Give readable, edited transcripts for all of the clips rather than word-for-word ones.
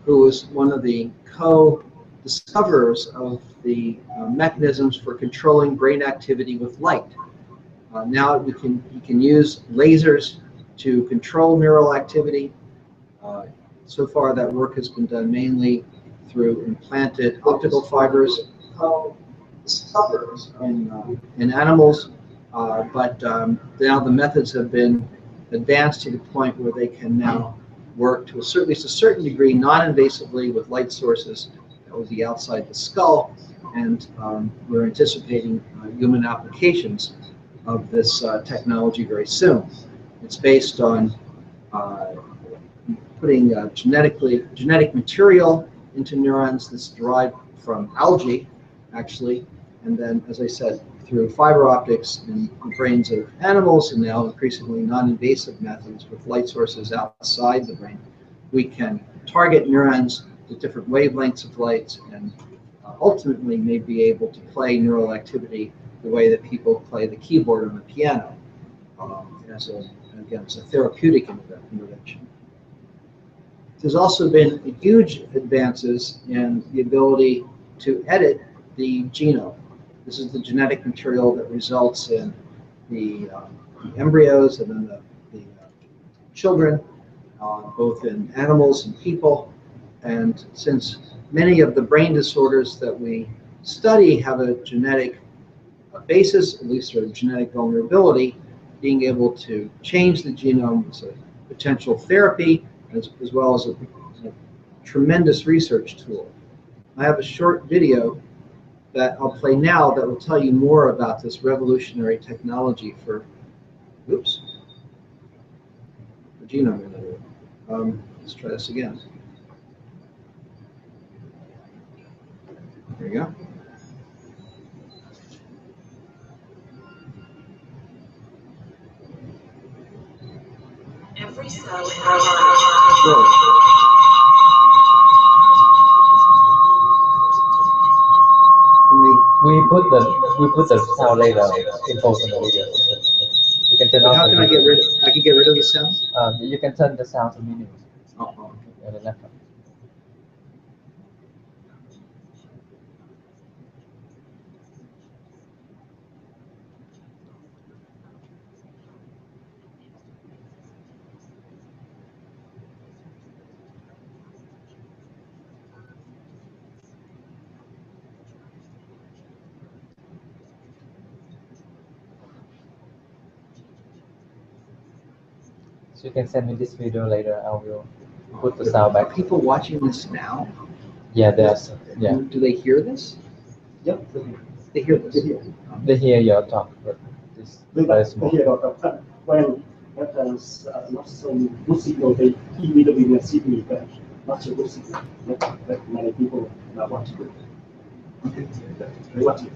who was one of the co-discoverers of the mechanisms for controlling brain activity with light. Now he can use lasers to control neural activity. So far, that work has been done mainly through implanted optical fibers in animals, but now the methods have been advanced to the point where they can now work to at least a certain degree non-invasively with light sources that will be outside the skull, and we're anticipating human applications of this technology very soon. It's based on putting genetic material into neurons that's derived from algae, actually, and then, as I said, through fiber optics in the brains of animals, and now increasingly non-invasive methods with light sources outside the brain, we can target neurons with different wavelengths of light, and ultimately may be able to play neural activity the way that people play the keyboard on the piano, as a therapeutic intervention. There's also been huge advances in the ability to edit the genome. This is the genetic material that results in the embryos and then the children, both in animals and people. And since many of the brain disorders that we study have a genetic basis, at least a genetic vulnerability, being able to change the genome is a potential therapy as well as a tremendous research tool. I have a short video that I'll play now that will tell you more about this revolutionary technology for, oops, the genome editor. Let's try this again. There you go. Every cell in we put the sound later in post on the video. You can turn off. How can I get rid? I can get rid of the sound. You can turn the sound to minimum. Oh, On the laptop. So you can send me this video later. I will put the sound back. Are people watching this now? Yeah, there's. Yeah. Do they hear this? Yep. They hear this. They hear your talk, but this very small. They hear about when that has not so good signal, they immediately see me, but not so good signal. That many people not watching it. Okay. They watch it.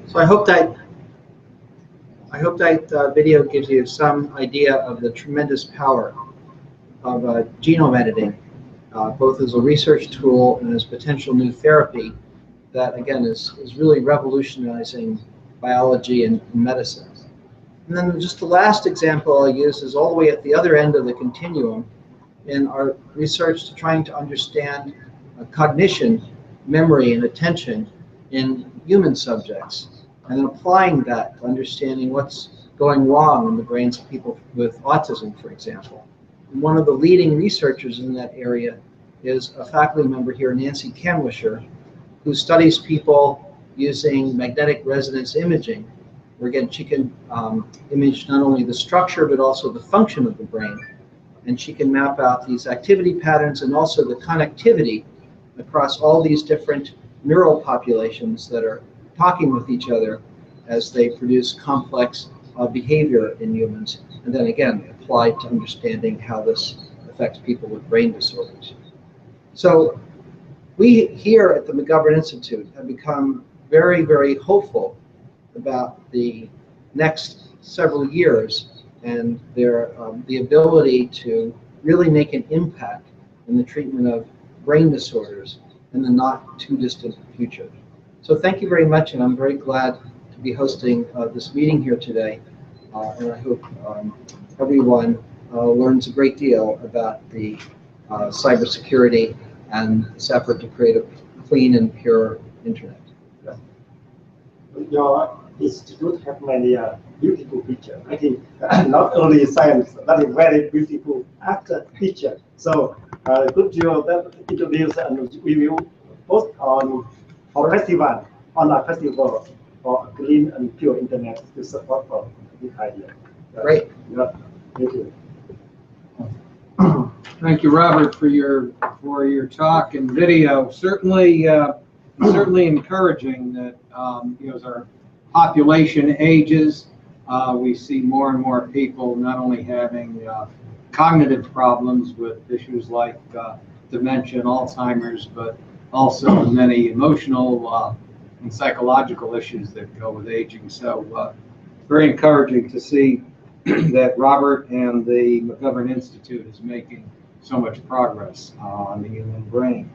So I hope that video gives you some idea of the tremendous power of genome editing, both as a research tool and as potential new therapy that, again, is really revolutionizing biology and medicine. And then just the last example I'll use is all the way at the other end of the continuum in our research to trying to understand cognition, memory, and attention in human subjects, and then applying that to understanding what's going wrong in the brains of people with autism, for example. And one of the leading researchers in that area is a faculty member here, Nancy Kanwisher, who studies people using magnetic resonance imaging, where again she can image not only the structure but also the function of the brain, and she can map out these activity patterns and also the connectivity across all these different neural populations that are talking with each other as they produce complex behavior in humans, and then again applied to understanding how this affects people with brain disorders. So we here at the McGovern Institute have become very, very hopeful about the next several years and the ability to really make an impact in the treatment of brain disorders in the not too distant future. So thank you very much, and I'm very glad to be hosting this meeting here today, and I hope everyone learns a great deal about the cybersecurity and this effort to create a clean and pure internet. Your institute have many beautiful pictures. I think not only science, but a very beautiful art picture. So could you introduce and we will post on our festival, on our festival for a clean and pure internet to support for this idea. Great. Yeah. Thank you. Thank you, Robert, for your talk and video. Certainly encouraging that as our population ages, we see more and more people not only having cognitive problems with issues like dementia and Alzheimer's, but also many emotional and psychological issues that go with aging. So very encouraging to see that Robert and the McGovern Institute is making so much progress on the human brain.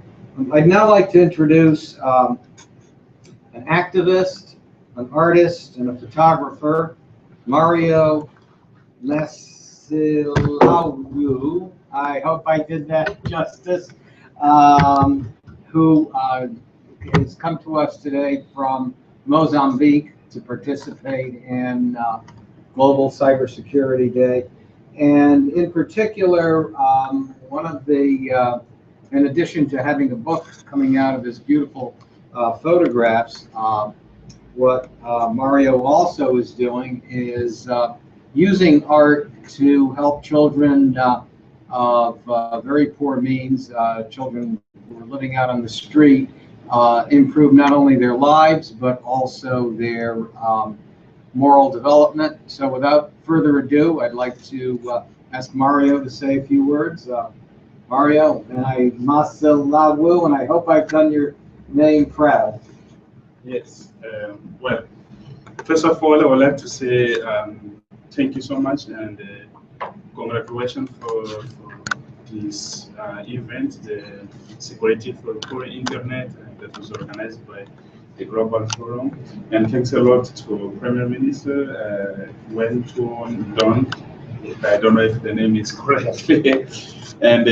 I'd now like to introduce an activist, an artist, and a photographer, Mario Masilawu. I hope I did that justice. Who has come to us today from Mozambique to participate in Global Cybersecurity Day. And in particular, one of the, in addition to having a book coming out of his beautiful photographs, what Mario also is doing is using art to help children of very poor means, children who are living out on the street, improve not only their lives, but also their moral development. So without further ado, I'd like to ask Mario to say a few words. Mario, and Masilawu, and I hope I've done your name proud. Yes. Well, first of all, I would like to say thank you so much and congratulations for this event, the Security for Poor Internet, that was organized by the Global Forum. And thanks a lot to Premier Minister Wellington Don. I don't know if the name is correct. And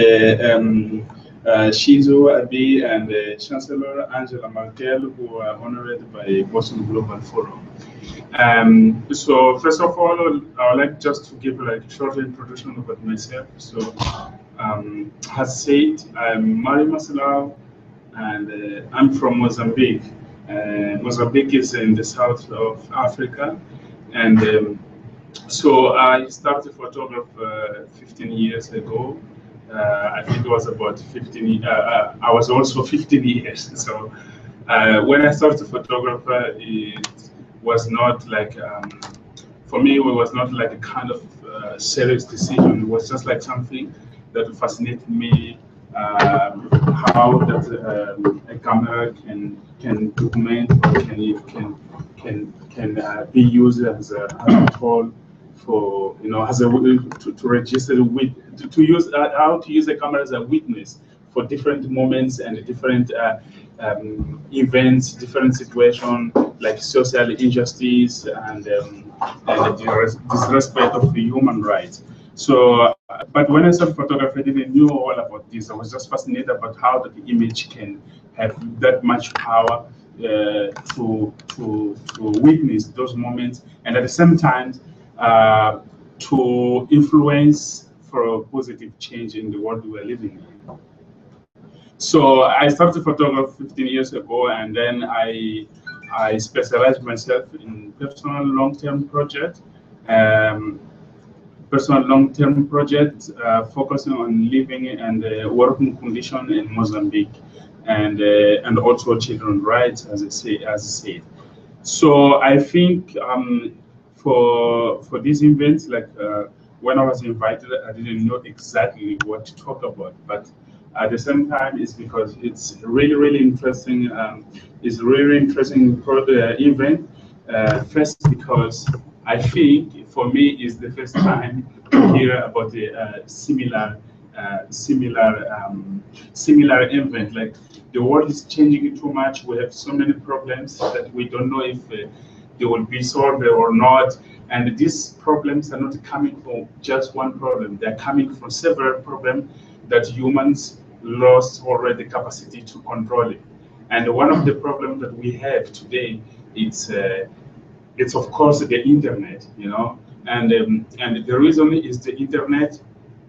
Shinzo Abe and Chancellor Angela Merkel, who are honored by Boston Global Forum. So first of all, I would like just to give like a short introduction about myself. So as said, I'm Mario Masilawu, and I'm from Mozambique. Mozambique is in the south of Africa, and so I started photography 15 years ago. I think it was about 15. I was also 15 years. So when I started photography, it was not like for me. It was not like a kind of serious decision. It was just like something that fascinated me. How that a camera can document or be used as a tool for, as a to register to use how to use the camera as a witness for different moments and different events, different situations like social injustice and the disrespect of the human rights. So, but when I started photography, I didn't know all about this. I was just fascinated about how the image can have that much power to witness those moments, and at the same time to influence for a positive change in the world we are living in. So I started photography 15 years ago, and then I specialized myself in personal long-term projects. Focusing on living and working condition in Mozambique, and also children's rights, as I said. So I think for these events, like when I was invited, I didn't know exactly what to talk about, but at the same time, it's because it's really interesting. It's a really interesting event. First, because I think for me it's the first time to hear about a similar event. Like, the world is changing too much. We have so many problems that we don't know if they will be solved or not. And these problems are not coming from just one problem. They're coming from several problems that humans lost already the capacity to control it. And one of the problems that we have today, it's of course the internet, and the reason is the internet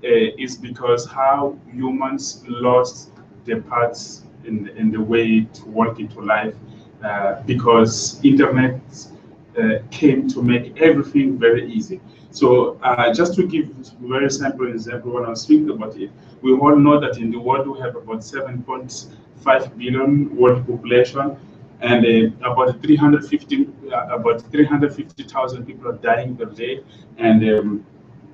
is because how humans lost their parts in the way to work into life, because internet came to make everything very easy. So just to give a very simple example, when I was thinking about it, we all know that in the world we have about 7.5 billion world population, and about 350,000 people are dying per day, and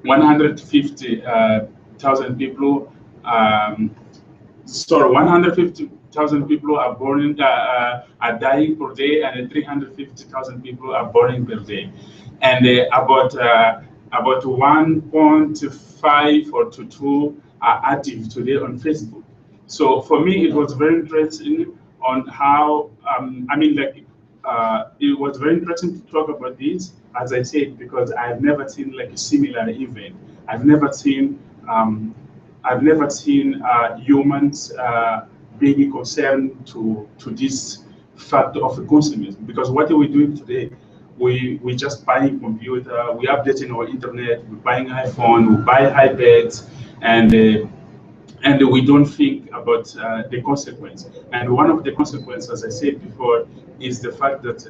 150,000 people. 150,000 people are born are dying per day, and 350,000 people are born per day, and about 1.5 or to 2 are active today on Facebook. So for me, it was very interesting on how it was very interesting to talk about this, as I said, because I've never seen like a similar event. I've never seen humans being concerned to this fact of consumerism. Because what are we doing today? We just buying computer, we updating our internet, we buying iPhone, we buy iPads, and we don't think about the consequence. And one of the consequences, as I said before, is the fact that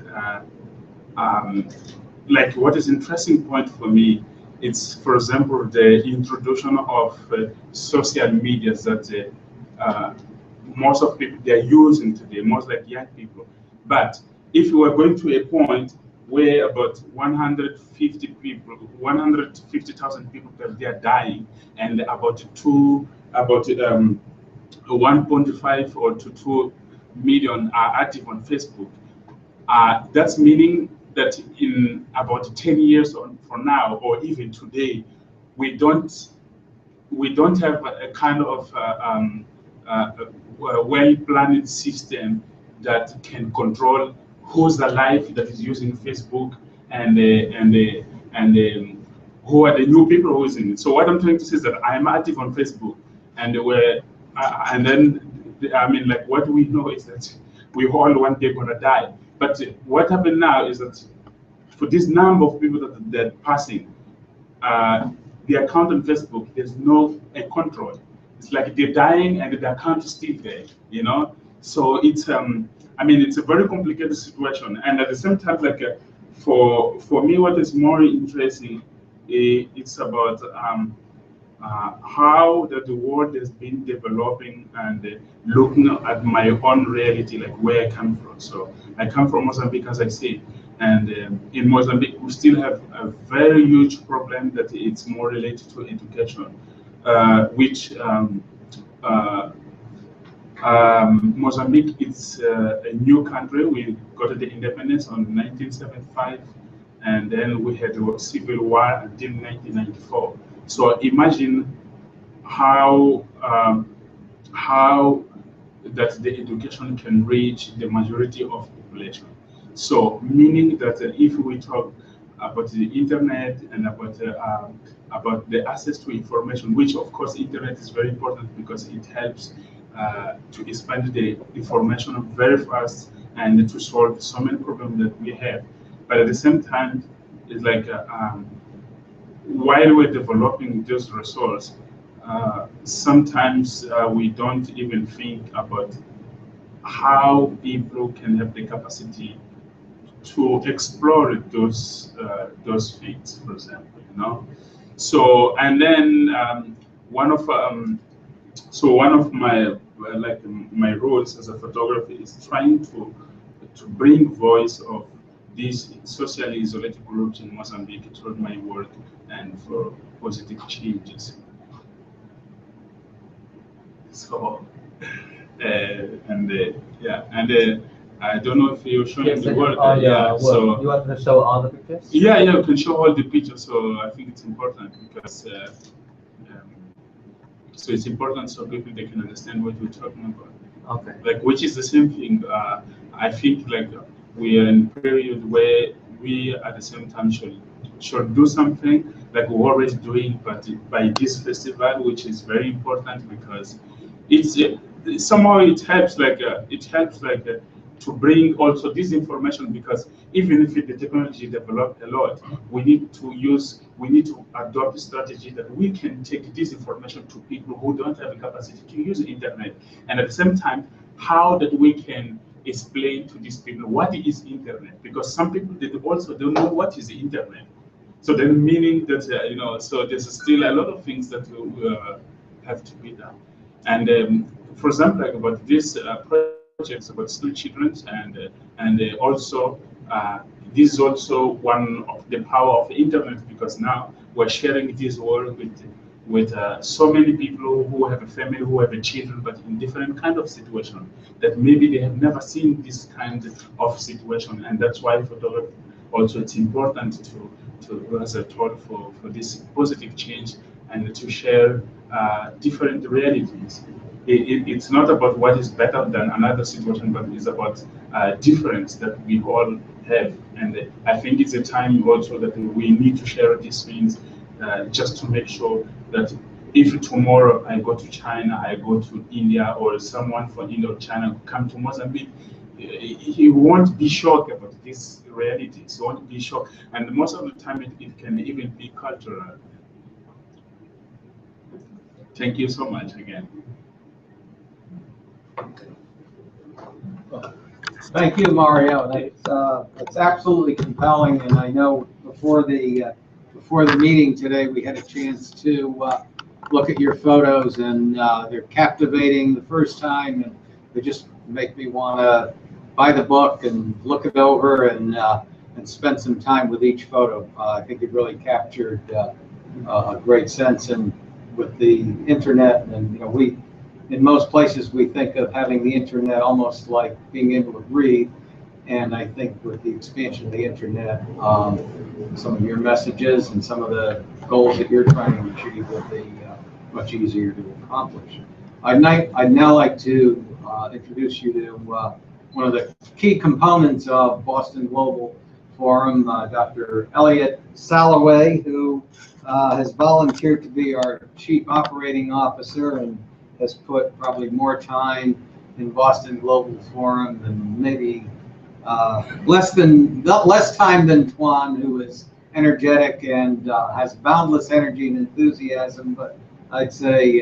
like, what is interesting point for me, it's, for example, the introduction of social media that most of people they're using today, most like young people. But if you are going to a point where about 150,000 people per day are dying, and about 1.5 or to 2 million are active on Facebook, that's meaning that in about 10 years from now, or even today, we don't have a kind of well-planned system that can control who's alive that is using Facebook, and who are the new people who are using it. So what I'm trying to say is that I'm active on Facebook, and like, what we know is that we all one day gonna die. But what happened now is that for this number of people that are passing, the account on Facebook, there's no control. It's like they're dying and the account is still there, So it's it's a very complicated situation. And at the same time, like for me, what is more interesting, it's about how that the world has been developing, and looking at my own reality, like where I come from. So I come from Mozambique, as I said, and in Mozambique we still have a very huge problem that it's more related to education, which Mozambique is a new country. We got the independence on 1975, and then we had a civil war until 1994. So imagine how that the education can reach the majority of the population. So meaning that if we talk about the internet and about the access to information, which of course internet is very important because it helps to expand the information very fast and to solve so many problems that we have. But at the same time, it's like while we're developing those results, sometimes we don't even think about how people can have the capacity to explore those things, for example, you know. So and then one of my my roles as a photographer is trying to bring voice of these socially isolated groups in Mozambique through my work and for positive changes. So I don't know if you're showing the work. So you want to show all the pictures? Yeah, we can show all the pictures. So I think it's important because so it's important so people they can understand what we're talking about. Okay. Like which is the same thing. I think like we are in a period where we at the same time should do something like we're already doing, but by this festival, which is very important because it's somehow it helps to bring also this information, because even if the technology developed a lot, we need to adopt a strategy that we can take this information to people who don't have the capacity to use the internet, and at the same time, how that we can explain to these people what is internet, because some people they also don't know what is the internet. So then meaning that so there's still a lot of things that have to be done. And for example, like about this projects about school children, and also this is also one of the power of the internet, because now we're sharing this work with so many people who have a family, who have a children, but in different kind of situation that maybe they have never seen this kind of situation, and that's why photography also it's important to as a tool for this positive change and to share different realities. It's not about what is better than another situation, but it's about difference that we all have. And I think it's a time also that we need to share these things just to make sure that if tomorrow I go to China, I go to India, or someone from India or China come to Mozambique, he won't be shocked about these realities. He won't be shocked. And most of the time, it can even be cultural. Thank you so much again. Thank you, Mario. It's absolutely compelling, and I know before the meeting today we had a chance to look at your photos, and they're captivating the first time, and they just make me want to buy the book and look it over and spend some time with each photo. I think it really captured a great sense, and with the internet, and we. In most places, we think of having the internet almost like being able to breathe, and I think with the expansion of the internet, some of your messages and some of the goals that you're trying to achieve will be much easier to accomplish. I'd now like to introduce you to one of the key components of Boston Global Forum, Dr. Elliot Salloway, who has volunteered to be our Chief Operating Officer and has put probably more time in Boston Global Forum than maybe less time than Tuan, who is energetic and has boundless energy and enthusiasm. But I'd say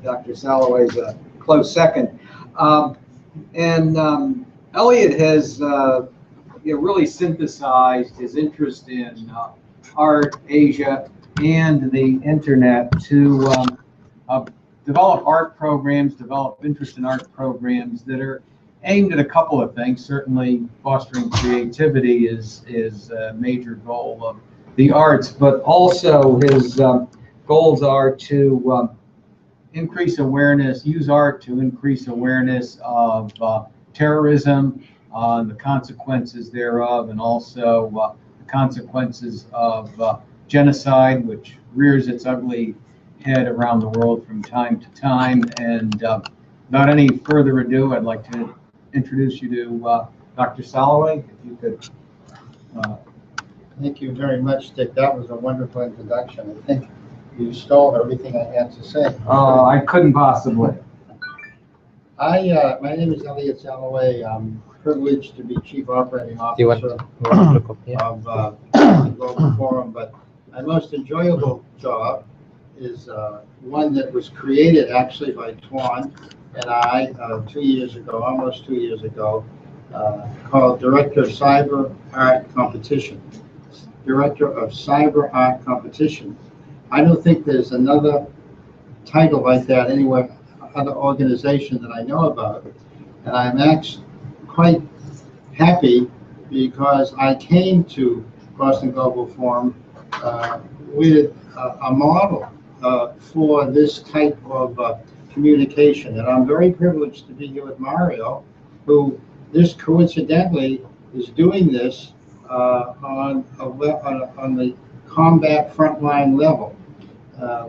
Dr. Salloway is a close second. Elliot has really synthesized his interest in art, Asia, and the internet to develop art programs, develop interest in art programs that are aimed at a couple of things. Certainly fostering creativity is a major goal of the arts, but also his goals are to increase awareness, use art to increase awareness of terrorism, and the consequences thereof, and also the consequences of genocide, which rears its ugly head around the world from time to time. And without any further ado, I'd like to introduce you to Dr. Soloway. If you could. Thank you very much, Dick. That was a wonderful introduction. I think you stole everything I had to say. I couldn't possibly. My name is Elliot Soloway. I'm privileged to be Chief Operating Do you want Officer to look up here? of the Global Forum, but my most enjoyable job is one that was created actually by Tuan and I 2 years ago, almost 2 years ago, called Director of Cyber Art Competition. Director of Cyber Art Competition. I don't think there's another title like that anywhere, other organization that I know about. And I'm actually quite happy because I came to Boston Global Forum with a model for this type of communication. And I'm very privileged to be here with Mario, who just coincidentally is doing this on the combat frontline level,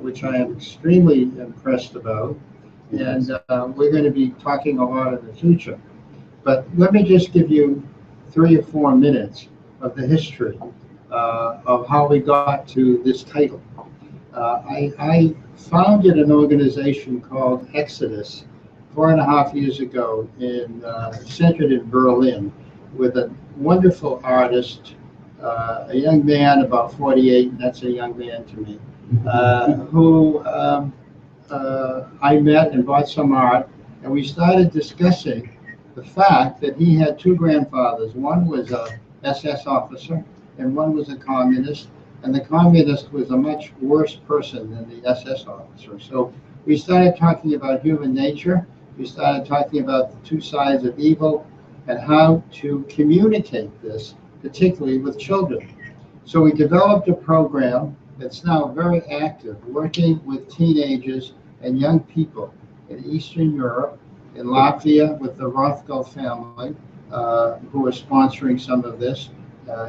which I am extremely impressed about. And we're going to be talking a lot in the future. But let me just give you 3 or 4 minutes of the history of how we got to this title. I founded an organization called Exodus 4.5 years ago, centered in Berlin, with a wonderful artist, a young man about 48, and that's a young man to me, who I met and bought some art, and we started discussing the fact that he had 2 grandfathers. One was a SS officer, and one was a communist, and the communist was a much worse person than the SS officer. So we started talking about human nature. We started talking about the 2 sides of evil and how to communicate this, particularly with children. So we developed a program that's now very active, working with teenagers and young people in Eastern Europe, in Latvia with the Rothko family, who are sponsoring some of this,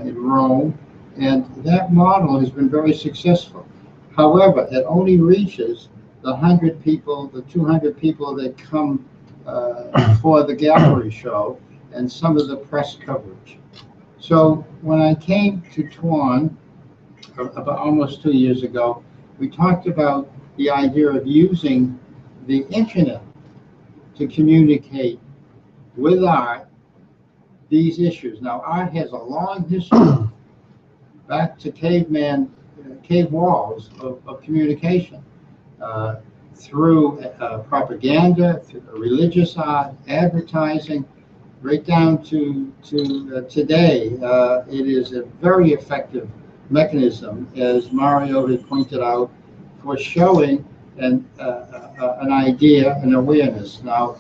in Rome. And that model has been very successful. However, it only reaches the 100 people, the 200 people that come for the gallery show and some of the press coverage. So when I came to Tuan about almost 2 years ago, we talked about the idea of using the internet to communicate with art these issues. Now, art has a long history, back to cave walls of communication, through propaganda, through religious art, advertising, right down to today. It is a very effective mechanism, as Mario had pointed out, for showing an idea, an awareness. Now,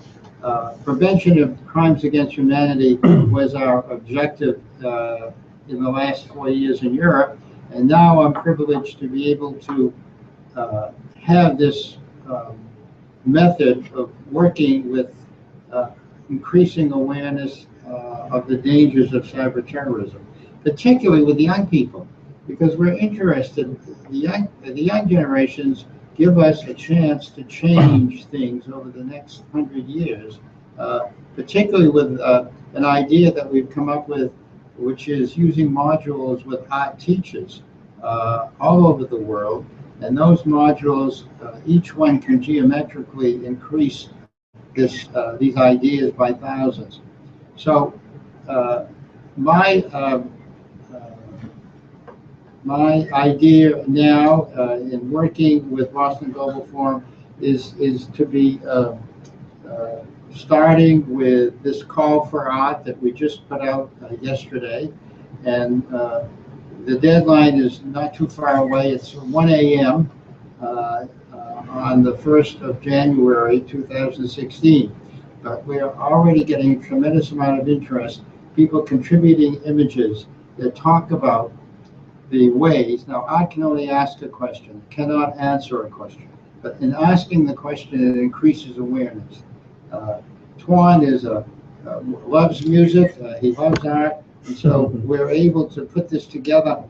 prevention of crimes against humanity was our objective in the last 4 years in Europe, and now I'm privileged to be able to have this method of working with increasing awareness of the dangers of cyber terrorism, particularly with young people, because we're interested. The young generations give us a chance to change things over the next 100 years, particularly with an idea that we've come up with, which is using modules with art teachers all over the world. And those modules, each one can geometrically increase these ideas by thousands. So my idea now in working with Boston Global Forum is to be starting with this call for art that we just put out yesterday, and the deadline is not too far away. It's 1 a.m. On the 1st of January 2016. But we're already getting a tremendous amount of interest, people contributing images that talk about the ways. Now, I can only ask a question, cannot answer a question. but in asking the question, it increases awareness. Tuan loves music, he loves art, and so we're able to put this together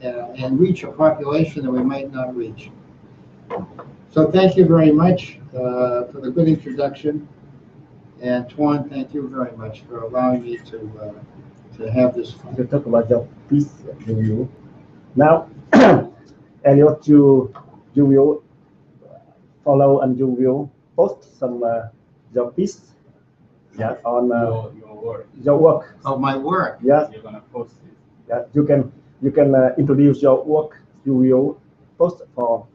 and reach a population that we might not reach. So thank you very much for the good introduction. And Tuan, thank you very much for allowing me to have this. To talk about your piece review. Now, Elliot, you will follow and you will post some your piece, yeah, on your work. Oh, my work. Yeah, You're gonna post it. yeah. You can introduce your work. You will post for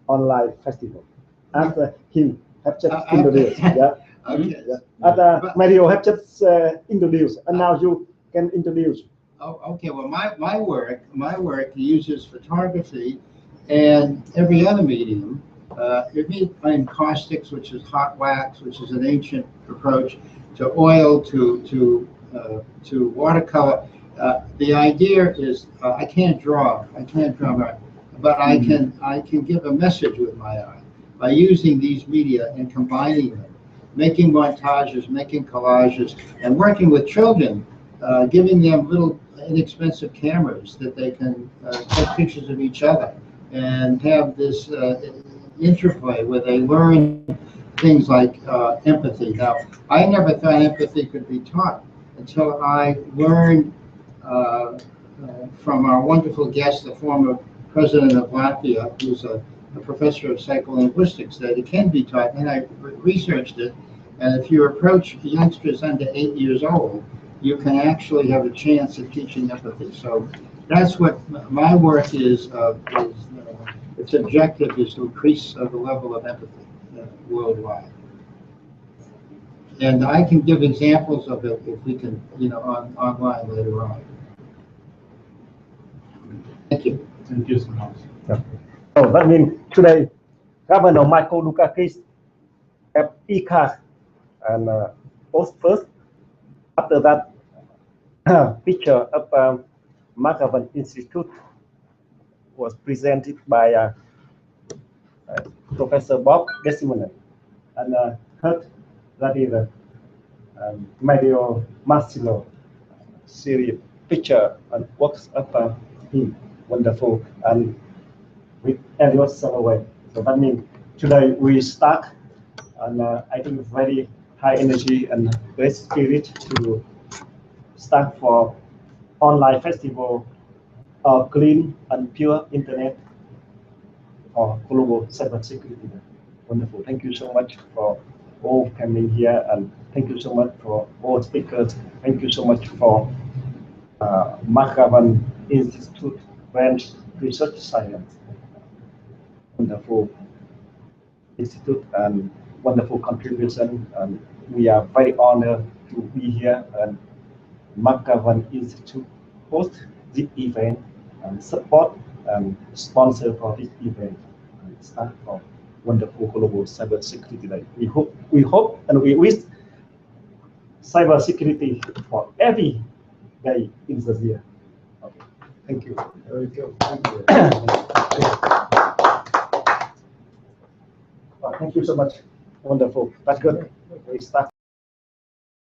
online festival. After him have just introduced, yeah. Okay. Yeah. And Mario have just introduced, and now you can introduce. Oh, okay. Well, my work uses photography and every other medium. In caustics, which is hot wax, which is an ancient approach, to oil, to watercolor. The idea is I can't draw art, but I can give a message with my art by using these media and combining them, making montages, making collages, and working with children, giving them little inexpensive cameras that they can take pictures of each other and have this interplay where they learn things like empathy. Now, I never thought empathy could be taught until I learned from our wonderful guest, the former president of Latvia, who's a professor of psycholinguistics, that it can be taught. And I researched it, and if you approach youngsters under 8 years old, you can actually have a chance at teaching empathy. So that's what my work is. Its objective is to increase the level of empathy worldwide. And I can give examples of it if we can, online later on. Thank you. Thank you so much. So that means today, Governor Michael Dukakis have e-card and post first. After that, picture of McGovern Institute was presented by Professor Bob Gethsemane, and third, that is Mario Marcillo series picture and works of him, wonderful, and with Elliot Salovey. So that means today we start, and I think very high energy and great spirit to start for online festival of clean and pure internet for global cybersecurity. Wonderful. Thank you so much for all coming here, and thank you so much for all speakers. Thank you so much for McGovern Institute Branch Research Science. Wonderful institute and wonderful contribution. And we are very honored to be here, and McGovern Institute host this event and support and sponsor for this event and start for wonderful global cybersecurity day. We hope and we wish cybersecurity for every day in the year. Okay. Thank you. Very good. Thank you. Thank you so much. Wonderful. That's good. We start.